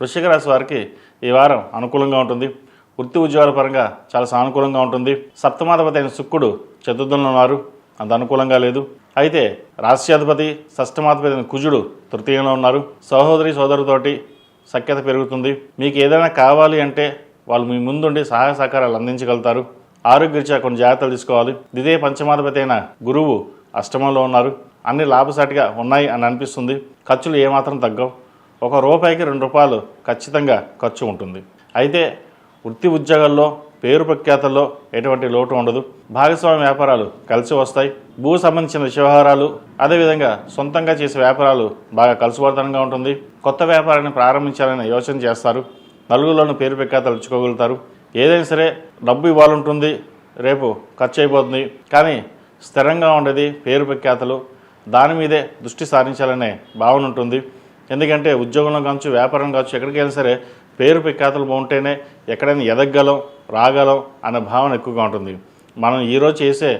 వృశ్చిక రాశి వారికి ఈ వారం అనుకూలంగా ఉంటుంది. వృత్తి ఉద్యోగాల పరంగా చాలా సానుకూలంగా ఉంటుంది. సప్తమాధిపతి అయిన శుక్రుడు చతుర్థంలో ఉన్నారు, అంత అనుకూలంగా లేదు. అయితే రాశ్యాధిపతి షష్టమాధిపతి అయిన కుజుడు తృతీయంలో ఉన్నారు. సహోదరి సోదరుతోటి సఖ్యత పెరుగుతుంది. మీకు ఏదైనా కావాలి అంటే వాళ్ళు మీ ముందుండి సహాయ సహకారాలు అందించగలుగుతారు. ఆరోగ్యరీత్యా కొన్ని జాగ్రత్తలు తీసుకోవాలి. ద్వితీయ పంచమాధిపతి అయిన గురువు అష్టమంలో ఉన్నారు. అన్ని లాభసాటిగా ఉన్నాయి అని అనిపిస్తుంది. ఖర్చులు ఏమాత్రం తగ్గవు. ఒక రూపాయికి 2 రూపాయలు ఖచ్చితంగా ఖర్చు ఉంటుంది. అయితే వృత్తి ఉద్యోగాల్లో పేరు ప్రఖ్యాతల్లో ఎటువంటి లోటు ఉండదు. భాగస్వామ్య వ్యాపారాలు కలిసి వస్తాయి. భూ సంబంధించిన వ్యవహారాలు, అదేవిధంగా సొంతంగా చేసే వ్యాపారాలు బాగా కలుసుబడతనంగా ఉంటుంది. కొత్త వ్యాపారాన్ని ప్రారంభించాలని యోచన చేస్తారు. నలుగురిలోనూ పేరు ప్రఖ్యాతలు ఇచ్చుకోగలుగుతారు. ఏదైనా సరే డబ్బు ఇవ్వాలంటుంది, రేపు ఖర్చు అయిపోతుంది. కానీ స్థిరంగా ఉండేది పేరు ప్రఖ్యాతలు, దాని మీదే దృష్టి సారించాలనే భావన ఉంటుంది. ఎందుకంటే ఉద్యోగంలో కావచ్చు, వ్యాపారం కావచ్చు, ఎక్కడికి వెళ్ళినా సరే పేరు ప్రఖ్యాతలు బాగుంటేనే ఎక్కడైనా ఎదగగలం, రాగలం అనే భావన ఎక్కువగా ఉంటుంది. మనం ఈరోజు చేసే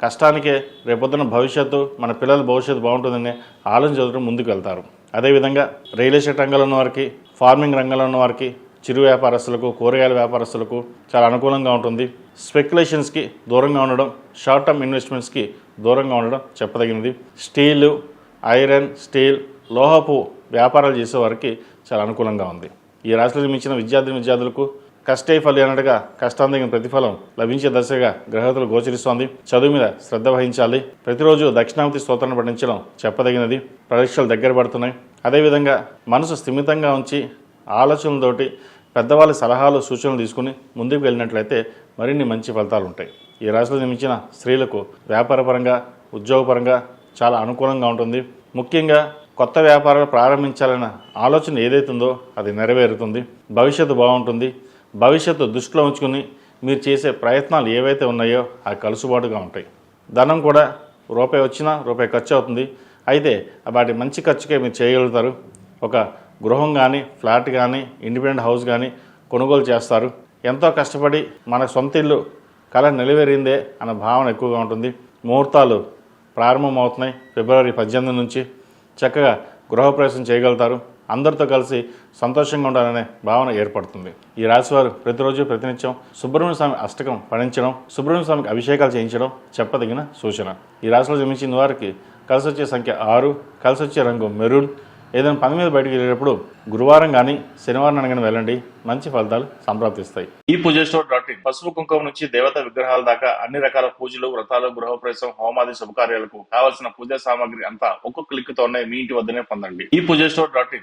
కష్టానికే రేపొద్దున భవిష్యత్తు, మన పిల్లల భవిష్యత్తు బాగుంటుందని ఆలోచించడం ముందుకు వెళ్తారు. అదేవిధంగా రియల్ ఎస్టేట్ రంగంలో ఉన్న వారికి, ఫార్మింగ్ రంగంలో ఉన్న వారికి, చిరు వ్యాపారస్తులకు, కూరగాయల వ్యాపారస్తులకు చాలా అనుకూలంగా ఉంటుంది. స్పెక్యులేషన్స్కి దూరంగా ఉండడం, షార్ట్ టర్మ్ ఇన్వెస్ట్మెంట్స్కి దూరంగా ఉండడం చెప్పదగినది. స్టీలు, ఐరన్, స్టీల్, లోహపు వ్యాపారాలు చేసేవారికి చాలా అనుకూలంగా ఉంది. ఈ రాశిలో జన్మించిన విద్యార్థులకు కష్టే ఫలి అన్నట్టుగా కష్టాంతగిన ప్రతిఫలం లభించే దశగా గ్రహతులు గోచరిస్తోంది. చదువు మీద శ్రద్ధ వహించాలి. ప్రతిరోజు దక్షిణామూర్తి స్తోత్రాన్ని పఠించడం చెప్పదగినది. పరీక్షలు దగ్గర పడుతున్నాయి. అదేవిధంగా మనసు స్థిమితంగా ఉంచి ఆలోచనలతోటి పెద్దవాళ్ళ సలహాలు, సూచనలు తీసుకుని ముందుకు వెళ్ళినట్లయితే మరిన్ని మంచి ఫలితాలు ఉంటాయి. ఈ రాశిలో జన్మించిన స్త్రీలకు వ్యాపారపరంగా, ఉద్యోగపరంగా చాలా అనుకూలంగా ఉంటుంది. ముఖ్యంగా కొత్త వ్యాపారాలు ప్రారంభించాలన్న ఆలోచన ఏదైతుందో అది నెరవేరుతుంది. భవిష్యత్తు బాగుంటుంది. భవిష్యత్తు దృష్టిలో ఉంచుకుని మీరు చేసే ప్రయత్నాలు ఏవైతే ఉన్నాయో అవి కలుసుబాటుగా ఉంటాయి. ధనం కూడా రూపాయి వచ్చినా రూపాయి ఖర్చు అవుతుంది. అయితే వాటి మంచి ఖర్చుకే మీరు చేయగలుగుతారు. ఒక గృహం కానీ, ఫ్లాట్ కానీ, ఇండిపెండెంట్ హౌస్ కానీ కొనుగోలు చేస్తారు. ఎంతో కష్టపడి మన సొంత ఇల్లు కళ నెరవేరిందే అన్న భావన ఎక్కువగా ఉంటుంది. ముహూర్తాలు ప్రారంభమవుతున్నాయి. ఫిబ్రవరి 18 నుంచి చక్కగా గృహప్రవేశం చేయగలుగుతారు. అందరితో కలిసి సంతోషంగా ఉండాలనే భావన ఏర్పడుతుంది. ఈ రాశివారు ప్రతిరోజు ప్రతినిత్యం సుబ్రహ్మణ్య స్వామి అష్టకం పఠించడం, సుబ్రహ్మణ్య స్వామికి అభిషేకాలు చేయించడం చెప్పదగిన సూచన. ఈ రాశిలో జన్మించిన వారికి కలిసి వచ్చే సంఖ్య 6, కలిసి వచ్చే రంగు మెరూన్. ఏదైనా పని మీద బయటకు వెళ్ళేటప్పుడు గురువారం కానీ, శనివారం అనగానే వెళ్ళండి. మంచి ఫలితాలు సంప్రాప్తిస్తాయి. ఈ పూజస్టోర్.in పసుపు కుంకుమ నుంచి దేవతా విగ్రహాల దాకా అన్ని రకాల పూజలు, వ్రతాలు, గృహప్రవేశం, హోమాది శుభకార్యాలకు కావాల్సిన పూజా సామాగ్రి అంతా ఒక్కొక్క క్లిక్ తోనే మీ ఇంటి వద్దనే పొందండి. ఈ పూజస్టోర్.in